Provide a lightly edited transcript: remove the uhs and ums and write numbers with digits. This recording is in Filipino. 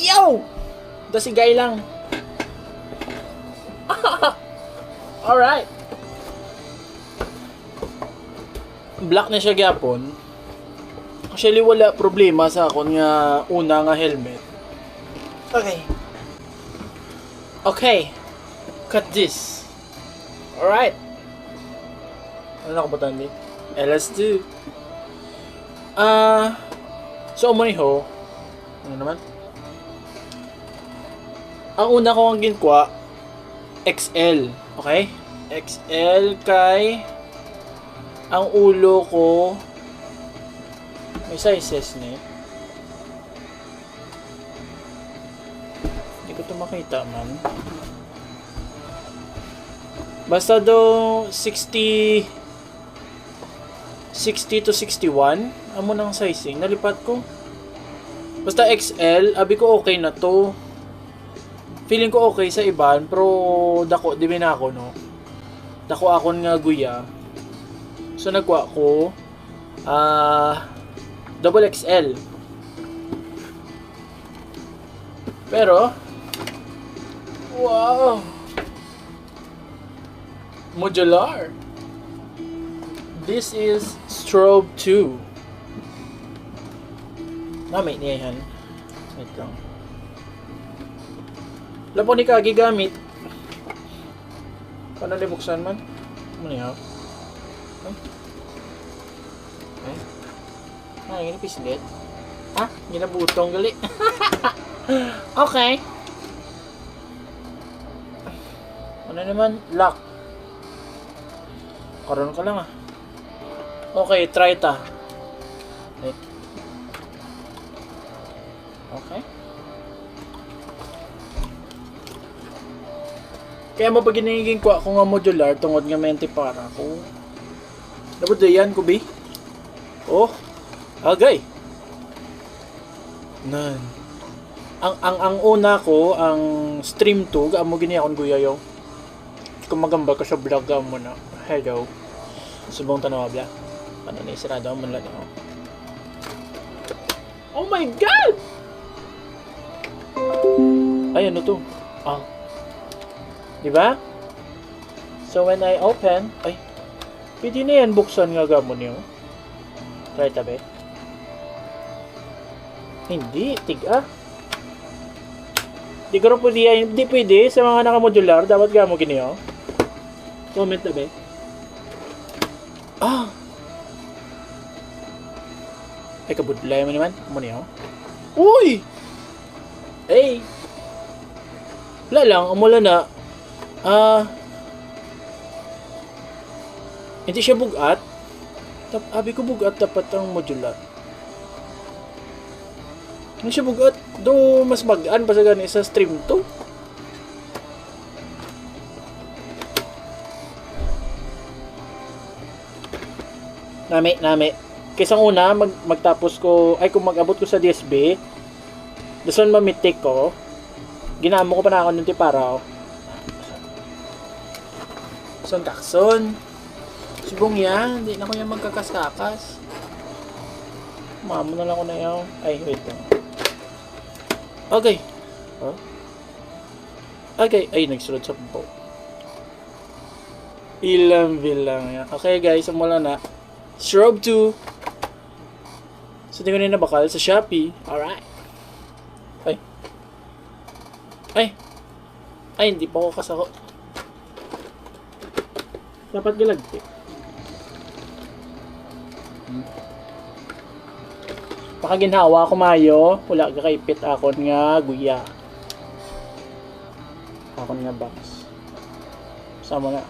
Yo! Dasigay lang. Alright. Black na siya gyapon. Actually wala problema sa akon nga una nga helmet. Okay. Okay. Cut this. Alright. Ano na kabutan di? Let's do. So mo ni ho. Ano naman? Ang una ko ang ginkuha XL, okay? XL kay ang ulo ko may sizes ni. Hindi ko ito makita man. Basta do 60 to 61 amo nang sizing. Nalipat ko. Basta XL, abi ko okay na to. Feeling ko okay sa iban, pero dako, di ba na ako, no? Dako akon nga guya. So, nagwa ko, double XL. Pero, wow! Modular. This is Strobe 2. Namay niya yan. Wait lang. Lapo ni kagi gamit. Paano libuksan man? Ano niya? Ay, ginipislit. Ha? Ginabutong gali. Okay. Ano naman? Lock. Karoon ka lang ah. Okay, try ta. Okay. Kaya mo pag giniging ko nga modular tungod nga mente para ko. Dapat yan ko bi. Oh. Agay. Nan. Ang una ko ang stream 2 amo gini akon guya yo. Kung magambal ko sa vlog mo na. Hello. Subong tanaw bla. Ano ni sirado man lang ako. Oh my god. Ay ano to? Ah. Diba? So when I open, ay, pwede na yan buksan nga gamon niyo. Try tabi. Hindi, tiga. Di ko rin pwede yan, hindi pwede sa mga naka-modular, dapat gamon giniyo. Comment tabi. Ah! Ay, kabudlay mo naman. Mo niyo. Uy! Hey! Wala lang, umula na. Hindi siya bugat. Abi ko bugat dapat ang modular. Hindi siya bugat. Do mas magaan pa sa gani sa stream to. Nami. Kaysa una magtapos ko ay kung mag-abot ko sa DSB, dason mamitik ko. Ginamo ko pa na ako ng tiparaw. Son takson. Subong yan. Hindi na ko yan magkakas-kakas. Mamo na lang ko na yan. Ay, wait lang. Okay. Huh? Okay. Ay, nagsulod sa po. Ilang bilang yan. Okay guys, mula na. Strobe 2. So, di ko na nabakal sa Shopee. Alright. Ay, hindi pa ako kasako. Dapat gilagti. Pakaginhawa ko mayo, wala ka kaipit akon nga guya. Akon nga box. Sama na.